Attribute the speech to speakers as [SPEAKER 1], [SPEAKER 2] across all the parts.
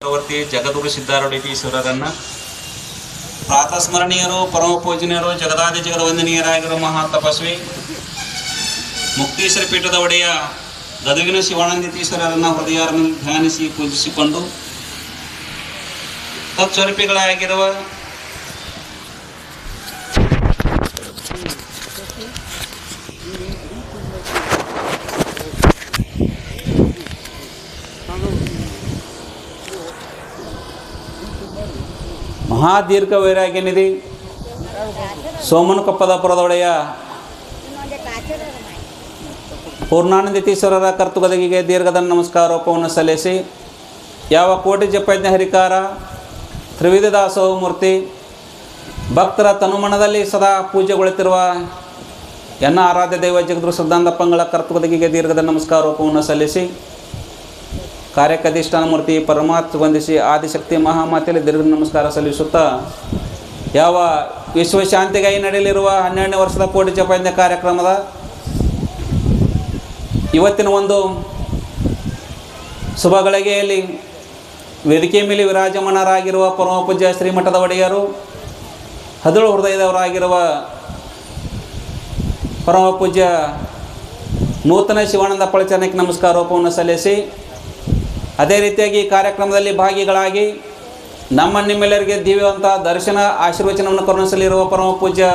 [SPEAKER 1] ಚಕ್ರವರ್ತಿ ಜಗದ್ಗುರು ಸಿದ್ಧಾರೂಢೀಶ್ವರರನ್ನು ಪ್ರಾತಸ್ಮರಣೀಯರು, ಪರಮ ಪೂಜನೀಯರು, ಜಗದಾದಿ ಜಗದ ವಂದನೀಯರಾಗಿರುವ ಮಹಾ ತಪಸ್ವಿ ಮುಕ್ತೀಶ್ವರ ಪೀಠದ ಒಡೆಯ ಗದಗಿನ ಶಿವಾನಂದತೀಶ್ವರರನ್ನು ಹೃದಯಾರನ್ನು ಧ್ಯಾನಿಸಿ ಪೂಜಿಸಿಕೊಂಡು ತತ್ಸ್ವರೂಪಿಗಳಾಗಿರುವ ಮಹಾದೀರ್ಘ ವೈರಾಗ್ಯ ನಿಧಿ ಸೋಮನಕೊಪ್ಪದಪುರದೊಡೆಯ ಪೂರ್ಣಾನಂದತೀಶ್ವರರ ಕರ್ತುಗದಗಿಗೆ ದೀರ್ಘದ ನಮಸ್ಕಾರೋಪವನ್ನು ಸಲ್ಲಿಸಿ, ಯಾವ ಕೋಟಿ ಜಪಯಜ್ಞ ಹರಿಕಾರ ತ್ರಿವಿಧ ದಾಸೋಹ ಮೂರ್ತಿ ಭಕ್ತರ ತನುಮನದಲ್ಲಿ ಸದಾ ಪೂಜೆಗೊಳ್ಳುತ್ತಿರುವ ಎನ್ನ ಆರಾಧ್ಯ ದೈವ ಜಗದ್ಗುರು ಸಿದ್ಧಾಂತಪ್ಪಂಗಳ ಕರ್ತುಗದಗಿಗೆ ದೀರ್ಘದ ನಮಸ್ಕಾರೋಪವನ್ನು ಸಲ್ಲಿಸಿ, ಕಾರ್ಯಕಧಿಷ್ಠಾನ ಮೂರ್ತಿ ಪರಮಾತ್ಮ ವಂದಿಸಿ ಆದಿಶಕ್ತಿ ಮಹಾಮಾತೆಯಲ್ಲಿ ದೀರ್ಘ ನಮಸ್ಕಾರ ಸಲ್ಲಿಸುತ್ತಾ, ಯಾವ ವಿಶ್ವಶಾಂತಿಗಾಗಿ ನಡೆಯಲಿರುವ 12ನೇ ವರ್ಷದ ಕೋಟಿ ಜಪಯಜ್ಞ ಕಾರ್ಯಕ್ರಮದ ಇವತ್ತಿನ ಒಂದು ಶುಭ ಗಳಿಗೆಯಲ್ಲಿ ವೇದಿಕೆ ಮೇಲೆ ವಿರಾಜಮಾನರಾಗಿರುವ ಪರಮ ಪೂಜ್ಯ ಶ್ರೀಮಠದ ಒಡೆಯರು, ಹದಿಳು ಹೃದಯದವರಾಗಿರುವ ಪರಮ ಪೂಜ್ಯ ನೂತನ ಶಿವಾನಂದ ಪಳಚರಣಕ್ಕೆ ನಮಸ್ಕಾರೋಪವನ್ನು ಸಲ್ಲಿಸಿ, ಅದೇ ರೀತಿಯಾಗಿ ಕಾರ್ಯಕ್ರಮದಲ್ಲಿ ಭಾಗಿಗಳಾಗಿ ನಿಮ್ಮೆಲ್ಲರಿಗೆ ದಿವ್ಯವಂತ ದರ್ಶನ ಆಶೀರ್ವಚನವನ್ನು ಕರುಣಿಸಲಿರುವ ಪರಮ ಪೂಜ್ಯ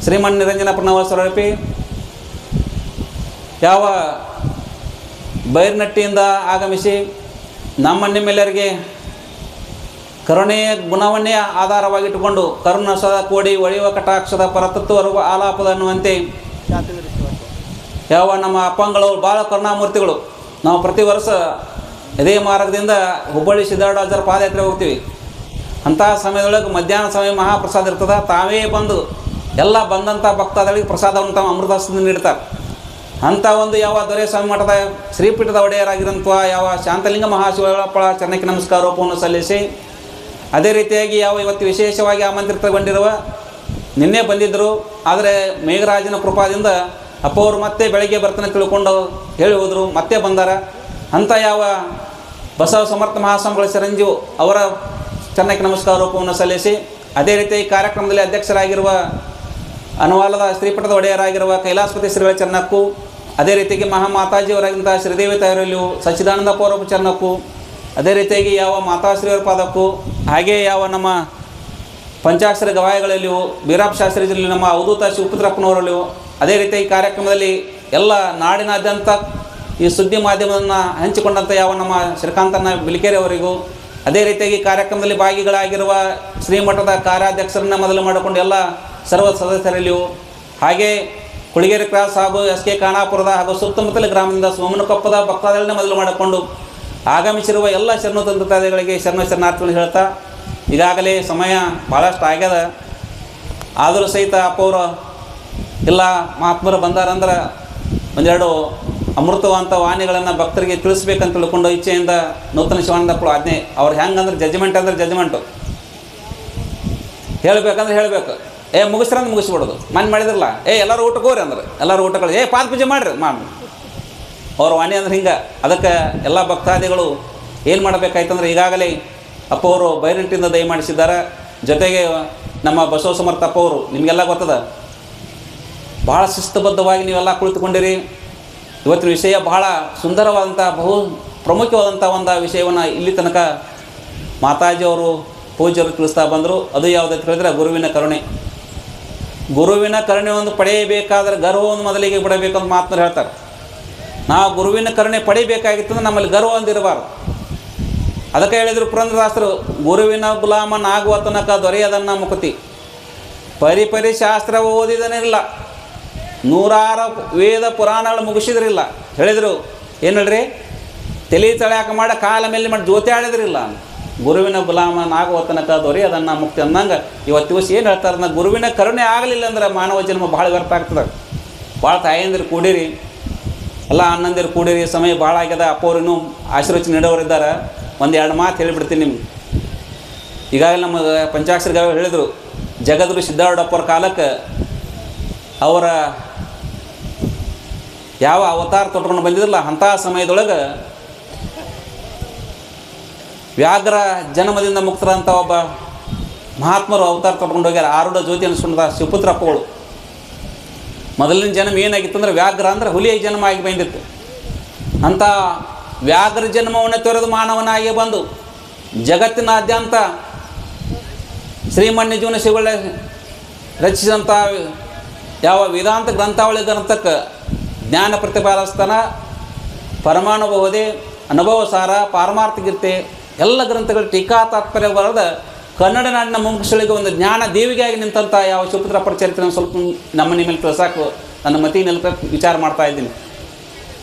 [SPEAKER 1] ಶ್ರೀಮನ್ ನಿರಂಜನ ಪ್ರಣವ ಸ್ವರೂಪಿ, ಯಾವ ಬೈರ್ನಟ್ಟಿಯಿಂದ ಆಗಮಿಸಿ ನಿಮ್ಮೆಲ್ಲರಿಗೆ ಕರುಣೆಯ ಗುಣವನ್ನೇ ಆಧಾರವಾಗಿಟ್ಟುಕೊಂಡು ಕರುಣ ಸದಾ ಕೋಡಿ ಒಳೆಯುವ ಕಟಾಕ್ಷದ ಪರತತ್ವ ಆಲಾಪದ ಅನ್ನುವಂತೆ ಯಾವ ನಮ್ಮ ಅಪ್ಪಂಗಳು ಭಾಳ ಕರುಣಾಮೂರ್ತಿಗಳು. ನಾವು ಪ್ರತಿ ವರ್ಷ ಇದೇ ಮಾರ್ಗದಿಂದ ಹುಬ್ಬಳ್ಳಿ ಸಿದ್ಧಾರೂಢರ ಪಾದಯಾತ್ರೆ ಹೋಗ್ತೀವಿ. ಅಂತಹ ಸಮಯದೊಳಗೆ ಮಧ್ಯಾಹ್ನ ಸಮಯ ಮಹಾಪ್ರಸಾದ ಇರ್ತದೆ. ತಾವೇ ಬಂದು ಎಲ್ಲ ಬಂದಂಥ ಭಕ್ತಾದಿಗಳಿಗೆ ಪ್ರಸಾದವನ್ನು ತಾವು ಅಮೃತಹಸ್ತದಿಂದ ನೀಡ್ತಾರೆ. ಅಂಥ ಒಂದು ಯಾವ ದೊರೆ ಸ್ವಾಮಿ ಮಠದ ಶ್ರೀಪೀಠದ ಒಡೆಯರಾಗಿರೋಂಥ ಯಾವ ಶಾಂತಲಿಂಗ ಮಹಾಶಿವಪ್ಪಳ ಚರಣಕ್ಕೆ ನಮಸ್ಕಾರೋಪವನ್ನು ಸಲ್ಲಿಸಿ, ಅದೇ ರೀತಿಯಾಗಿ ಯಾವ ಇವತ್ತು ವಿಶೇಷವಾಗಿ ಆಮಂತ್ರಿತಗೊಂಡಿರುವ ನಿನ್ನೆ ಬಂದಿದ್ದರು, ಆದರೆ ಮೇಘರಾಜನ ಕೃಪಾದಿಂದ ಅಪ್ಪ ಅವರು ಮತ್ತೆ ಬೆಳಗ್ಗೆ ಬರ್ತಾನೆ ತಿಳ್ಕೊಂಡು ಹೇಳಿ ಹೋದರು, ಮತ್ತೆ ಬಂದಾರ. ಅಂಥ ಯಾವ ಬಸವ ಸಮರ್ಥ ಮಹಾಸ್ವಾಮಿಗಳ ಚಿರಂಜೀವಿ ಅವರ ಚರಣಕ್ಕೆ ನಮಸ್ಕಾರೋಪವನ್ನು ಸಲ್ಲಿಸಿ, ಅದೇ ರೀತಿ ಈ ಕಾರ್ಯಕ್ರಮದಲ್ಲಿ ಅಧ್ಯಕ್ಷರಾಗಿರುವ ಅನುವಾಲದ ಶ್ರೀಪೀಠದ ಒಡೆಯರಾಗಿರುವ ಕೈಲಾಸಪತಿ ಶ್ರೀಗಳ ಚರಣಕ್ಕೂ, ಅದೇ ರೀತಿಯಾಗಿ ಮಹಾಮಾತಾಜಿಯವರಾಗಿಂಥ ಶ್ರೀದೇವಿ ತಾಯಿಯರಲ್ಲಿಯೂ ಸಚ್ಚಿದಾನಂದ ಪೌರಪ ಚರಣಕ್ಕೂ, ಅದೇ ರೀತಿಯಾಗಿ ಯಾವ ಮಾತಾಶ್ರೀಯವರ ಪಾದಕ್ಕೂ, ಹಾಗೆ ಯಾವ ನಮ್ಮ ಪಂಚಾಕ್ಷರ ಗವಾಯಿಗಳಲ್ಲಿಯೂ ವೀರಪ್ಪ ಶಾಸ್ತ್ರಿಜಲ್ಲಿ ನಮ್ಮ ಅವಧೂತ ಶಿವಪುತ್ರಪ್ಪನವರಲ್ಲಿಯೂ, ಅದೇ ರೀತಿ ಈ ಕಾರ್ಯಕ್ರಮದಲ್ಲಿ ಎಲ್ಲ ನಾಡಿನಾದ್ಯಂತ ಈ ಸುದ್ದಿ ಮಾಧ್ಯಮವನ್ನು ಹಂಚಿಕೊಂಡಂಥ ಯಾವ ನಮ್ಮ ಶ್ರೀಕಾಂತನ ಬಿಲಿಕೆರೆ ಅವರಿಗೂ, ಅದೇ ರೀತಿಯಾಗಿ ಕಾರ್ಯಕ್ರಮದಲ್ಲಿ ಭಾಗಿಗಳಾಗಿರುವ ಶ್ರೀಮಠದ ಕಾರ್ಯಾಧ್ಯಕ್ಷರನ್ನ ಮೊದಲು ಮಾಡಿಕೊಂಡು ಎಲ್ಲ ಸರ್ವ ಸದಸ್ಯರಲ್ಲಿಯೂ, ಹಾಗೆ ಕುಳಿಗೇರಿ ಕ್ರಾಸ್ ಹಾಗೂ SK ಖಾನಾಪುರದ ಹಾಗೂ ಸುತ್ತಮುತ್ತಲ ಗ್ರಾಮದಿಂದ ಸೋಮನಕೊಪ್ಪದ ಭಕ್ತಾದಿಗಳನ್ನ ಮೊದಲು ಮಾಡಿಕೊಂಡು ಆಗಮಿಸಿರುವ ಎಲ್ಲ ಶರಣ ತಂತ್ರಗಳಿಗೆ ಶರಣಾರ್ಥಿಗಳು ಹೇಳ್ತಾ, ಈಗಾಗಲೇ ಸಮಯ ಭಾಳಷ್ಟು ಆಗ್ಯದ. ಆದರೂ ಸಹಿತ ಅಪ್ಪವರು ಎಲ್ಲ ಮಹಾತ್ಮರು ಬಂದಾರಂದ್ರೆ ಒಂದೆರಡು ಅಮೃತವಂತ ವಾಣಿಗಳನ್ನು ಭಕ್ತರಿಗೆ ತಿಳಿಸ್ಬೇಕಂತ ತಿಳ್ಕೊಂಡು ಇಚ್ಛೆಯಿಂದ ನೂತನ ಶಿವಾನಂದಪ್ಪಳು ಆಜ್ಞೆ. ಅವ್ರು ಹೆಂಗಂದ್ರೆ ಜಜ್ಮೆಂಟ್ ಅಂದ್ರೆ ಜಜ್ಮೆಂಟು, ಹೇಳಬೇಕಂದ್ರೆ ಹೇಳಬೇಕು, ಮುಗಿಸ್ರಂದ್ರೆ ಮುಗಿಸ್ಬಿಡೋದು. ಮನೆ ಮಾಡಿದ್ರಲ್ಲ, ಎಲ್ಲರೂ ಊಟಕ್ಕೆ ಹೋಗ್ರಿ ಅಂದ್ರೆ ಎಲ್ಲರೂ ಊಟಗಳು ಪಾದ ಪೂಜೆ ಮಾಡಿರಿ ಮಾಡಿ ಅವ್ರ ವಾಣಿ ಅಂದ್ರೆ ಹಿಂಗೆ. ಅದಕ್ಕೆ ಎಲ್ಲ ಭಕ್ತಾದಿಗಳು ಏನು ಮಾಡಬೇಕಾಯ್ತಂದ್ರೆ, ಈಗಾಗಲೇ ಅಪ್ಪ ಅವರು ಬೈರಂಟಿಂದ ದಯಮಾಡಿಸಿದ್ದಾರೆ. ಜೊತೆಗೆ ನಮ್ಮ ಬಸವ ಸಮರ್ಥ ಅಪ್ಪ ಅವರು ನಿಮಗೆಲ್ಲ ಗೊತ್ತದ, ಭಾಳ ಶಿಸ್ತುಬದ್ಧವಾಗಿ ನೀವೆಲ್ಲ ಕುಳಿತುಕೊಂಡಿರಿ. ಇವತ್ತಿನ ವಿಷಯ ಬಹಳ ಸುಂದರವಾದಂಥ ಬಹು ಪ್ರಮುಖವಾದಂಥ ಒಂದು ವಿಷಯವನ್ನು ಇಲ್ಲಿ ತನಕ ಮಾತಾಜಿಯವರು ಪೂಜ್ಯರು ತಿಳಿಸ್ತಾ ಬಂದರು. ಅದು ಯಾವುದಂತ ಹೇಳಿದ್ರೆ ಗುರುವಿನ ಕರುಣೆ. ಗುರುವಿನ ಕರುಣೆ ಒಂದು ಪಡೆಯಬೇಕಾದ್ರೆ ಗರ್ವವನ್ನು ಮೊದಲಿಗೆ ಬಿಡಬೇಕಂತ ಮಾತನ್ನು ಹೇಳ್ತಾರೆ. ನಾವು ಗುರುವಿನ ಕರುಣೆ ಪಡಿಬೇಕಾಗಿತ್ತಂದ್ರೆ ನಮ್ಮಲ್ಲಿ ಗರ್ವ ಒಂದಿರಬಾರ್ದು. ಅದಕ್ಕೆ ಹೇಳಿದರು ಪುರಂದರದಾಸರು, ಗುರುವಿನ ಗುಲಾಮನಾಗುವ ತನಕ ದೊರೆಯದನ್ನ ಮುಕುತಿ, ಪರಿಪರಿ ಶಾಸ್ತ್ರ ಓದಿದನಿಲ್ಲ, ನೂರಾರು ವೇದ ಪುರಾಣಗಳು ಮುಗಿಸಿದ್ರಿಲ್ಲ. ಹೇಳಿದರು ಏನು ಹೇಳ್ರಿ, ತಲೆ ತಳ್ಯಾಕ ಮಾಡಿ ಕಾಲ ಮೇಲೆ ಮಾಡಿ ಜ್ಯೋತಿ ಆಡಿದ್ರಿಲ್ಲ. ಗುರುವಿನ ಗುಲಾಮನಾಗುವ ತನಕ ದೊರೆಯದನ್ನ ಮುಕ್ತಿ ಅಂದಂಗೆ ಇವತ್ತು ದಿವಸ ಏನು ಹೇಳ್ತಾರೆ, ಗುರುವಿನ ಕರುಣೆ ಆಗಲಿಲ್ಲ ಅಂದ್ರೆ ಮಾನವ ಜನ್ಮ ಭಾಳ ವ್ಯರ್ಥ ಆಗ್ತದೆ. ಭಾಳ ತಾಯಂದಿರು ಕೂಡಿರಿ, ಎಲ್ಲ ಅಣ್ಣಂದಿರು ಕೂಡಿರಿ. ಸಮಯ ಭಾಳ ಆಗ್ಯದ. ಅಪ್ಪವ್ರು ಇನ್ನೂ ಆಶೀರ್ವಚನೆ ನೀಡೋರಿದ್ದಾರೆ. ಒಂದೆರಡು ಮಾತು ಹೇಳಿಬಿಡ್ತೀನಿ ನಿಮ್ಗೆ. ಈಗಾಗಲೇ ನಮ್ಮ ಪಂಚಾಕ್ಷರ ಹೇಳಿದರು, ಜಗದ್ಗುರು ಸಿದ್ಧಾರೂಢಪ್ಪರ ಕಾಲಕ್ಕೆ ಅವರ ಯಾವ ಅವತಾರ ತೊಟ್ಕೊಂಡು ಬಂದಿದ್ರಲ್ಲ, ಅಂಥ ಸಮಯದೊಳಗೆ ವ್ಯಾಘ್ರ ಜನ್ಮದಿಂದ ಮುಕ್ತರಂಥ ಒಬ್ಬ ಮಹಾತ್ಮರು ಅವತಾರ ತಗೊಂಡು ಹೋಗ್ಯಾರ. ಆರುಢ ಜ್ಯೋತಿ ಅನಿಸ್ಕೊಂಡ ಶಿವಪುತ್ರಪ್ಪಗಳು. ಮೊದಲಿನ ಜನ್ಮ ಏನಾಗಿತ್ತು ಅಂದ್ರೆ ವ್ಯಾಘ್ರ ಅಂದ್ರೆ ಹುಲಿಯ ಜನ್ಮ ಆಗಿ ಬಂದಿತ್ತು. ಅಂಥ ವ್ಯಾಘ್ರ ಜನ್ಮವನ್ನು ತೊರೆದು ಮಾನವನಾಗಿ ಬಂದು ಜಗತ್ತಿನಾದ್ಯಂತ ಶ್ರೀಮನ್ಯಜೀವನ ಶಿವಳ್ಳ ರಚಿಸಿದಂಥ ಯಾವ ವೇದಾಂತ ಗ್ರಂಥಾವಳಿ ಗ್ರಂಥಕ್ಕೆ ಜ್ಞಾನ ಪ್ರತಿಪಾದಸ್ತನ, ಪರಮಾನುಭವದೆ, ಅನುಭವ ಸಾರ, ಪಾರಮಾರ್ಥಗೀತೆ ಎಲ್ಲ ಗ್ರಂಥಗಳು ಟೀಕಾ ತಾತ್ಪರ್ಯ ಬರೆದ ಕನ್ನಡ ನಾಡಿನ ಮುಂಕುಶಳಿಗೆ ಒಂದು ಜ್ಞಾನ ದೇವಿಗೆಯಾಗಿ ನಿಂತಂಥ ಯಾವ ಶಿವಪುತ್ರಪ್ಪರ ಚರಿತ್ರೆ ಸ್ವಲ್ಪ ನಮ್ಮ ನಿಮ್ಮಲ್ಲಿ ತಿಳಿಸೋಕೆ ನನ್ನ ಮತಿ ನೆಲಕ ವಿಚಾರ ಮಾಡ್ತಾ ಇದ್ದೀನಿ.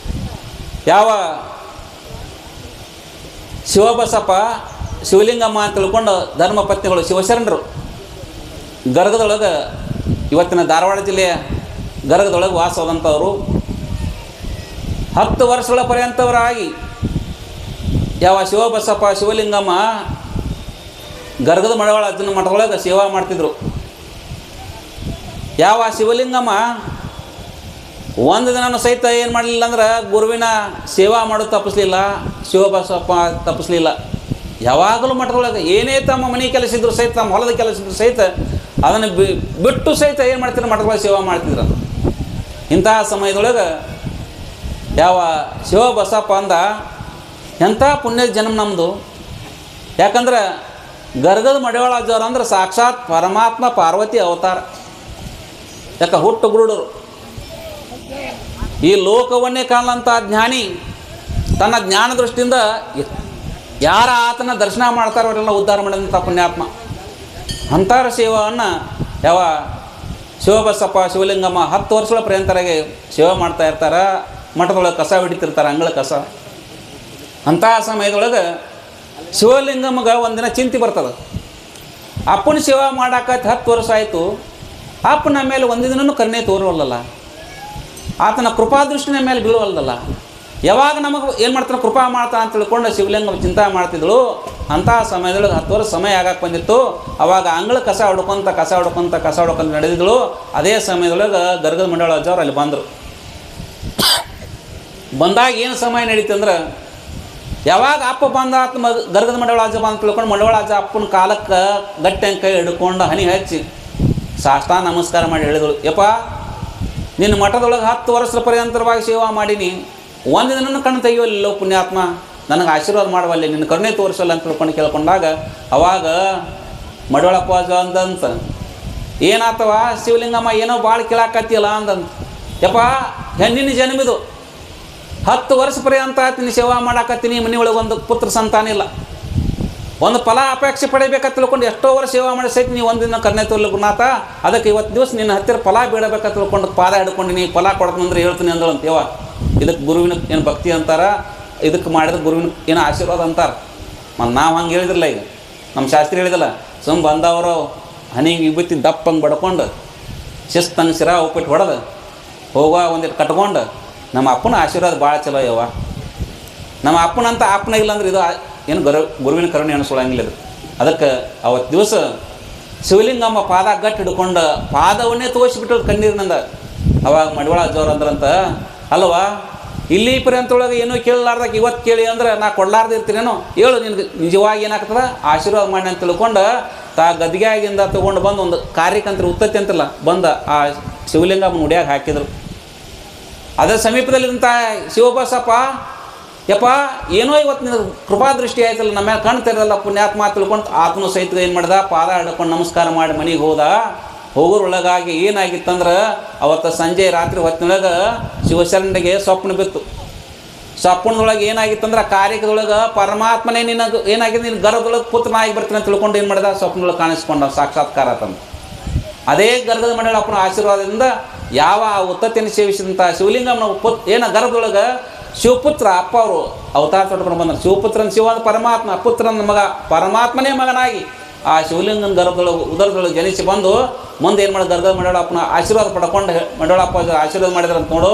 [SPEAKER 1] ಯಾವ ಶಿವಬಸಪ್ಪ ಶಿವಲಿಂಗಮ್ಮ ಅಂತ ತಿಳ್ಕೊಂಡು ಧರ್ಮಪತ್ನಿಗಳು ಶಿವಶರಣರು ಗರಗದೊಳಗೆ, ಇವತ್ತಿನ ಧಾರವಾಡ ಜಿಲ್ಲೆಯ ಗರಗದೊಳಗೆ ವಾಸವಾದಂಥವರು 10 ವರ್ಷಗಳ ಪರ್ಯಂತವರಾಗಿ ಯಾವ ಶಿವಬಸಪ್ಪ ಶಿವಲಿಂಗಮ್ಮ ಗರ್ಗದ ಮಡವಾಳ ಅಜ್ಜನ ಮಠದೊಳಗೆ ಸೇವಾ ಮಾಡ್ತಿದ್ರು. ಯಾವ ಶಿವಲಿಂಗಮ್ಮ ಒಂದು ದಿನ ಸಹಿತ ಏನು ಮಾಡಲಿಲ್ಲ ಅಂದ್ರೆ ಗುರುವಿನ ಸೇವಾ ಮಾಡೋದು ತಪ್ಪಿಸ್ಲಿಲ್ಲ, ಶಿವಬಸಪ್ಪ ತಪ್ಪಿಸ್ಲಿಲ್ಲ. ಯಾವಾಗಲೂ ಮಠದೊಳಗೆ ಏನೇ ತಮ್ಮ ಮನೆ ಕೆಲಸ ಇದ್ರು ಸಹಿತ, ತಮ್ಮ ಹೊಲದ ಕೆಲಸ ಇದ್ರು ಸಹಿತ ಅದನ್ನು ಬಿಟ್ಟು ಸಹಿತ ಏನು ಮಾಡ್ತಿದ್ರು, ಮಠದೊಳಗೆ ಸೇವಾ ಮಾಡ್ತಿದ್ರು. ಇಂತಹ ಸಮಯದೊಳಗೆ ಯಾವ ಶಿವಬಸಪ್ಪ ಅಂದ ಎಂಥ ಪುಣ್ಯದ ಜನ್ಮ ನಮ್ಮದು. ಯಾಕಂದ್ರೆ ಗರ್ಗದ ಮಡಿವಾಳ ಅಜ್ಜವ್ರು ಅಂದ್ರೆ ಸಾಕ್ಷಾತ್ ಪರಮಾತ್ಮ ಪಾರ್ವತಿ ಅವತಾರ. ಯಾಕೆ ಹುಟ್ಟು ಗುರುಡರು, ಈ ಲೋಕವನ್ನೇ ಕಾಣಲಂಥ ಜ್ಞಾನಿ ತನ್ನ ಜ್ಞಾನ ದೃಷ್ಟಿಯಿಂದ ಯಾರ ಆತನ ದರ್ಶನ ಮಾಡ್ತಾರೋ ಅವರೆಲ್ಲ ಉದ್ಧಾರ ಮಾಡಿದಂಥ ಪುಣ್ಯಾತ್ಮ. ಅಂಥರ ಸೇವೆಯನ್ನು ಯಾವ ಶಿವಬಸಪ್ಪ ಶಿವಲಿಂಗಮ್ಮ 10 ವರ್ಷಗಳ ಪರ್ಯಂತರಾಗಿ ಸೇವೆ ಮಾಡ್ತಾ ಇರ್ತಾರೆ. ಮಠದೊಳಗೆ ಕಸ ಹಿಡಿತಿರ್ತಾರೆ, ಅಂಗಳ ಕಸ. ಅಂಥ ಸಮಯದೊಳಗೆ ಶಿವಲಿಂಗಮ್ಮಗೆ ಒಂದಿನ ಚಿಂತೆ ಬರ್ತದೆ. ಅಪ್ಪನ ಸೇವಾ ಮಾಡಾಕತ್ತು 10 ವರ್ಷ ಆಯಿತು, ಅಪ್ಪನ ಮೇಲೆ ಒಂದು ದಿನವೂ ಕರುಣೆ ತೋರುವಲ್ಲಲ್ಲ, ಆತನ ಕೃಪಾದೃಷ್ಟಿನ ಮೇಲೆ ಬೀಳುವಲ್ದಲ್ಲ. ಯಾವಾಗ ನಮಗೆ ಏನು ಮಾಡ್ತಾನೆ, ಕೃಪಾ ಮಾಡ್ತಾನೆ ಅಂತ ತಿಳ್ಕೊಂಡು ಶಿವಲಿಂಗಮ್ಮ ಚಿಂತೆ ಮಾಡ್ತಿದ್ಳು. ಅಂಥ ಸಮಯದೊಳಗೆ 10 ವರ್ಷ ಸಮಯ ಆಗಕ್ಕೆ ಬಂದಿತ್ತು. ಅವಾಗ ಅಂಗಳ ಕಸ ಹೊಡ್ಕೊಂತ ನಡೆದಿದ್ದಳು. ಅದೇ ಸಮಯದೊಳಗೆ ಗರ್ಗದ ಮಂಡಳ ಅಜ್ಜವ್ರು ಅಲ್ಲಿ ಬಂದರು. ಬಂದಾಗ ಏನು ಸಮಯ ನಡೀತು ಅಂದ್ರೆ, ಯಾವಾಗ ಅಪ್ಪ ಬಂದ ಗರ್ಗದ ಮಂಡಳ ಅಜ್ಜ ಬಂದು ತಿಳ್ಕೊಂಡು ಮಂಡಳ ಅಜ್ಜ ಅಪ್ಪನ ಕಾಲಕ್ಕೆ ಗಟ್ಟಿ ಕೈ ಹಿಡ್ಕೊಂಡು ಹನಿ ಹಚ್ಚಿ ಸಾಷ್ಟಾಂಗ ನಮಸ್ಕಾರ ಮಾಡಿ ಹೇಳಿದಳು, ಯಪ್ಪ ನಿನ್ನ ಮಠದೊಳಗೆ 10 ವರ್ಷದ ಪರ್ಯಂತರವಾಗಿ ಸೇವಾ ಮಾಡೀನಿ, ಒಂದು ದಿನ ಕಣ್ಣು ತೆಗಿಯಲಿಲ್ಲ ಪುಣ್ಯಾತ್ಮ, ನನಗೆ ಆಶೀರ್ವಾದ ಮಾಡುವಲ್ಲಿ, ನಿನ್ನ ಕರುಣೆ ತೋರಿಸಲ್ಲ ಅಂತ ತಿಳ್ಕೊಂಡು ಕೇಳ್ಕೊಂಡಾಗ ಅವಾಗ ಮಡವಳಪ್ಪ ಅಂದಂತ, ಏನಾತವ ಶಿವಲಿಂಗಮ್ಮ ಏನೋ ಭಾಳ ಕೇಳಾಕತ್ತಿಯಲ್ಲ ಅಂದಂತ. ಯಪ್ಪ ಹೆಣ್ಣಿನ ಜನ್ಮಿದು 10 ವರ್ಷ ಪರ್ಯಂತ ಆತೀನಿ ಸೇವಾ ಮಾಡಾಕತ್ತೀನಿ, ಮನೆ ಒಳಗೆ ಒಂದು ಪುತ್ರ ಸಂತಾನ ಇಲ್ಲ, ಒಂದು ಫಲ ಅಪೇಕ್ಷೆ ಪಡಿಬೇಕಂತ ತಿಳ್ಕೊಂಡು ಎಷ್ಟೋ ವರ್ಷ ಸೇವಾ ಮಾಡಿ ಸಹಿತ ನೀವು ಒಂದಿನ ಕರುಣೆ ತೋರ್ಲಿ ಗುರುನಾಥ, ಅದಕ್ಕೆ ಇವತ್ತು ದಿವಸ ನಿನ್ನ ಹತ್ತಿರ ಫಲ ಬೇಡಬೇಕಂತ ತಿಳ್ಕೊಂಡು ಪಾದ ಹಿಡ್ಕೊಂಡಿನಿ, ಫಲ ಕೊಡ್ತಂದ್ರೆ ಹೇಳ್ತೀನಿ ಅಂದಳಂತ. ಯವ್ವ ಇದಕ್ಕೆ ಗುರುವಿನ ಏನು ಭಕ್ತಿ ಅಂತಾರೆ, ಇದಕ್ಕೆ ಮಾಡಿದ್ರೆ ಗುರುವಿನ ಏನೋ ಆಶೀರ್ವಾದ ಅಂತಾರೆ. ಮತ್ತು ನಾವು ಹಂಗೆ ಹೇಳಿದ್ರಲ್ಲ, ಈಗ ನಮ್ಮ ಶಾಸ್ತ್ರಿ ಹೇಳಿದಲ್ಲ, ಸುಮ್ಮ ಬಂದವರು ಹನಿಗೆ ವಿಭೂತಿ ದಪ್ಪಂಗೆ ಬಡ್ಕೊಂಡು ಶಿಸ್ತಂಗೆ ಸಿರಾ ಉಪ್ಪಿಟ್ಟು ಹೊಡೆದು ಹೋಗುವ ಒಂದಿಟ್ಟು ಕಟ್ಕೊಂಡು ನಮ್ಮ ಅಪ್ಪನ ಆಶೀರ್ವಾದ ಭಾಳ ಚಲೋ ಯವ್ವ. ನಮ್ಮ ಅಪ್ಪನಂತ ಅಪ್ಪನ ಇಲ್ಲ ಅಂದ್ರೆ ಇದು ಏನು ಗುರುವಿನ ಕರುಣೆ ಅನಿಸೋಳಂಗಿಲ್ಲ ಇದು. ಅದಕ್ಕೆ ಅವತ್ತು ದಿವಸ ಶಿವಲಿಂಗಮ್ಮ ಪಾದ ಗಟ್ಟಿ ಹಿಡ್ಕೊಂಡು ಪಾದವನ್ನೇ ತೋರಿಸ್ಬಿಟ್ಟು ಕಣ್ಣೀರಿನಿಂದ. ಅವಾಗ ಮಡಿವಾಳ ಅಜ್ಜವ್ರು ಅಂದ್ರಂತ, ಅಲ್ವಾ ಇಲ್ಲಿ ಪರ್ಯಂತೊಳಗೆ ಏನೂ ಕೇಳಲಾರ್ದಾಗ ಇವತ್ತು ಕೇಳಿ ಅಂದ್ರೆ ನಾ ಕೊಡಲಾರ್ದು ಇರ್ತೀನೇನೋ, ಹೇಳು ನಿನ್ಗೆ ನಿಜವಾಗಿ ಏನಾಗ್ತದೆ ಆಶೀರ್ವಾದ ಮಾಡಿ ಅಂತ ತಿಳ್ಕೊಂಡು ಗದ್ದಿಗೆಯಾಗಿಂದ ತೊಗೊಂಡು ಬಂದು ಒಂದು ಕಾರ್ಯಕಂತ್ರ ಉತ್ತತ್ತಿ ಅಂತಿಲ್ಲ ಬಂದು ಆ ಶಿವಲಿಂಗಮ್ಮನ ಉಡಿಯಾಗ ಹಾಕಿದರು. ಅದರ ಸಮೀಪದಲ್ಲಿದ್ದಂಥ ಶಿವಬಸಪ್ಪ, ಯಪ್ಪ ಏನೋ ಇವತ್ತು ನಿನ್ನ ಕೃಪಾದೃಷ್ಟಿ ಆಯ್ತಲ್ಲ, ನಮ್ಮ ಮೇಲೆ ಕಣ್ಣು ತೆರೆದಲ್ಲ ಪುಣ್ಯಾತ್ಮ ತಿಳ್ಕೊಂಡು ಆತನು ಸಹಿತ ಏನು ಮಾಡ್ದ, ಪಾದ ಹಿಡ್ಕೊಂಡು ನಮಸ್ಕಾರ ಮಾಡಿ ಮನೆಗೆ ಹೋದ. ಹೋಗೋರೊಳಗಾಗಿ ಏನಾಗಿತ್ತಂದ್ರೆ ಅವತ್ತು ಸಂಜೆ ರಾತ್ರಿ ಹೊತ್ತಿನೊಳಗೆ ಶಿವಶರಣರಿಗೆ ಸ್ವಪ್ನ ಬಿತ್ತು. ಸ್ವಪ್ನದೊಳಗೆ ಏನಾಗಿತ್ತಂದ್ರೆ ಕಾರ್ಯದೊಳಗೆ ಪರಮಾತ್ಮನೇ ನಿನಗೆ ಏನಾಗಿದೆ, ನಿನ್ನ ಗರ್ಭದೊಳಗೆ ಪುತ್ರನಾಗಿ ಬರ್ತೀನಿ ಅಂತ ತಿಳ್ಕೊಂಡು ಏನು ಮಾಡಿದ, ಸ್ವಪ್ನದೊಳಗೆ ಕಾಣಿಸ್ಕೊಂಡ ಸಾಕ್ಷಾತ್ಕಾರ ತಂದು. ಅದೇ ಗರ್ಭದ ಮಂಡಳಪ್ಪನ ಆಶೀರ್ವಾದದಿಂದ ಯಾವ ಉತ್ತತ್ತಿಯನ್ನು ಸೇವಿಸಿದಂಥ ಶಿವಲಿಂಗಮ್ಮನ ಗರ್ಭದೊಳಗೆ ಶಿವಪುತ್ರ ಅಪ್ಪ ಅವರು ಅವತಾರ ತೊಡ್ಕೊಂಡು ಬಂದರು. ಶಿವಪುತ್ರನ ಶಿವ ಪರಮಾತ್ಮ, ಪುತ್ರನ ಮಗ ಪರಮಾತ್ಮನೇ ಮಗನಾಗಿ ಆ ಶಿವಲಿಂಗನ ಗರ್ಭದೊಳಗೆ ಉದರದೊಳಗೆ ಜನಿಸಿ ಬಂದು ಮುಂದೆ ಏನು ಮಾಡಿ ಗರ್ಗದ ಮಂಡಳಪ್ಪನ ಆಶೀರ್ವಾದ ಪಡ್ಕೊಂಡು ಮಂಡಳಪ್ಪ ಆಶೀರ್ವಾದ ಮಾಡಿದ್ರಂತ ನೋಡು,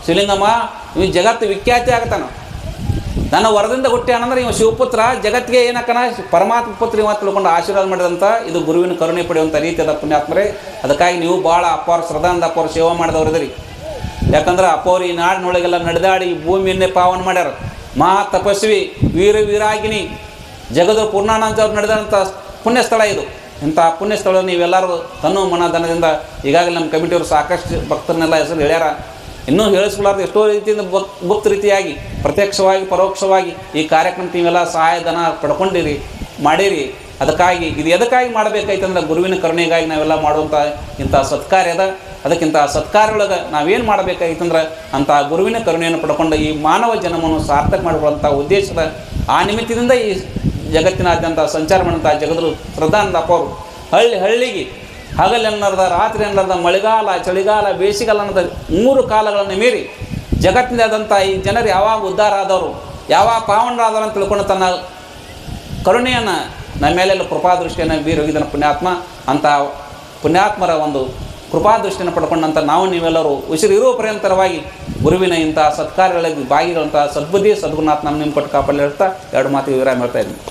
[SPEAKER 1] ಶಿವಲಿಂಗಮ್ಮ ಇವ್ ಜಗತ್ತು ವಿಖ್ಯಾತಿ ಆಗತ್ತಾನ, ನನ್ನ ವರದಿಂದ ಹುಟ್ಟ್ಯಾನಂದ್ರೆ ಇವ ಶಿವಪುತ್ರ ಜಗತ್ತಿಗೆ ಏನಕ್ಕನ ಪರಮಾತ್ಮ ಪುತ್ರ ಇವ ತಿಳ್ಕೊಂಡು ಆಶೀರ್ವಾದ ಮಾಡಿದಂಥ ಇದು ಗುರುವಿನ ಕರುಣೆ ಪಡೆಯುವಂಥ ರೀತಿಯಾದ ಪುಣ್ಯಾತ್ಮರೇ. ಅದಕ್ಕಾಗಿ ನೀವು ಭಾಳ ಅಪ್ಪವ್ರ ಶ್ರದ್ಧಾಂದ ಅಪ್ಪವ್ರ ಸೇವೆ ಮಾಡಿದವ್ರದ್ರಿ. ಯಾಕಂದ್ರೆ ಅಪ್ಪವ್ರು ಈ ನಾಡಿನೊಳಗೆಲ್ಲ ನಡೆದಾಡಿ ಭೂಮಿಯನ್ನೇ ಪಾವನ ಮಾಡ್ಯಾರ. ಮಹಾ ತಪಸ್ವಿ, ವೀರಾಗಿನಿ, ಜಗದ ಪೂರ್ಣಾನಂದವ್ರು ನಡೆದಂಥ ಪುಣ್ಯ ಸ್ಥಳ ಇದು. ಇಂಥ ಪುಣ್ಯ ಸ್ಥಳ ನೀವೆಲ್ಲರೂ ತನ್ನ ಮನಧನದಿಂದ ಈಗಾಗಲೇ ನಮ್ಮ ಕಮಿಟಿಯವರು ಸಾಕಷ್ಟು ಭಕ್ತರನ್ನೆಲ್ಲ ಹೆಸರು ಹೇಳ್ಯಾರ. ಇನ್ನೂ ಹೇಳಿಸ್ಕೊಳ್ಳಾರ್ದು ಎಷ್ಟೋ ರೀತಿಯಿಂದ ಗುಪ್ತ ರೀತಿಯಾಗಿ ಪ್ರತ್ಯಕ್ಷವಾಗಿ ಪರೋಕ್ಷವಾಗಿ ಈ ಕಾರ್ಯಕ್ರಮಕ್ಕೆ ನೀವೆಲ್ಲ ಸಹಾಯಧನ ಪಡ್ಕೊಂಡಿರಿ ಮಾಡಿರಿ. ಅದಕ್ಕಾಗಿ ಇದು ಎದಕ್ಕಾಗಿ ಮಾಡಬೇಕಾಯ್ತಂದ್ರೆ ಗುರುವಿನ ಕರುಣೆಗಾಗಿ ನಾವೆಲ್ಲ ಮಾಡುವಂಥ ಇಂಥ ಸತ್ಕಾರ್ಯದ. ಅದಕ್ಕಿಂತ ಸತ್ಕಾರ್ಯೊಳಗೆ ನಾವೇನು ಮಾಡಬೇಕಾಗಿತ್ತಂದ್ರೆ ಅಂಥ ಗುರುವಿನ ಕರುಣೆಯನ್ನು ಪಡ್ಕೊಂಡು ಈ ಮಾನವ ಜನ್ಮವನ್ನು ಸಾರ್ಥಕ ಮಾಡಿಕೊಳ್ಳುವಂಥ ಉದ್ದೇಶದ ಆ ನಿಮಿತ್ತದಿಂದ ಈ ಜಗತ್ತಿನಾದ್ಯಂತ ಸಂಚಾರ ಮಾಡುವಂಥ ಜಗದರು ಶ್ರದ್ಧಾನಂದಪ್ಪ ಅವರು ಹಳ್ಳಿಗೆ ಹಗಲೆನ್ನರದ ರಾತ್ರಿ ಅನ್ನರದ ಮಳೆಗಾಲ ಚಳಿಗಾಲ ಬೇಸಿಗೆಗಾಲ ಅನ್ನೋದ 3 ಕಾಲಗಳನ್ನು ಮೀರಿ ಜಗತ್ತಿನಾದಂಥ ಈ ಜನರು ಯಾವಾಗ ಉದ್ಧಾರ ಆದವರು ಯಾವಾಗ ಪಾವನರಾದವರು ಅಂತ ತಿಳ್ಕೊಂಡು ತನ್ನ ಕರುಣೆಯನ್ನು ನಮ್ಮ ಮೇಲೆಲ್ಲ ಕೃಪಾದೃಷ್ಟಿಯನ್ನು ಬೀರೋಗಿದ್ದನ ಪುಣ್ಯಾತ್ಮ. ಅಂಥ ಪುಣ್ಯಾತ್ಮರ ಒಂದು ಕೃಪಾದೃಷ್ಟಿಯನ್ನು ಪಡ್ಕೊಂಡಂಥ ನಾವು ನೀವೆಲ್ಲರೂ ಉಸಿರಿರುವ ಪರ್ಯಂತರವಾಗಿ ಗುರುವಿನ ಇಂಥ ಸತ್ಕಾರ್ಯಗಳಲ್ಲಿ ಭಾಗಿಗಳಂಥ ಸದ್ಬುದ್ಧಿ ಸದ್ಗುರುನಾಥ ನಮ್ಮ ನಿಮ್ಮ ಕೊಟ್ಟು ಕಾಪಾಡಲಿ ಹೇಳ್ತಾ 2 ಮಾತಿಗೆ ವಿರಾಮ ಹೇಳ್ತಾ ಇದ್ದೀನಿ.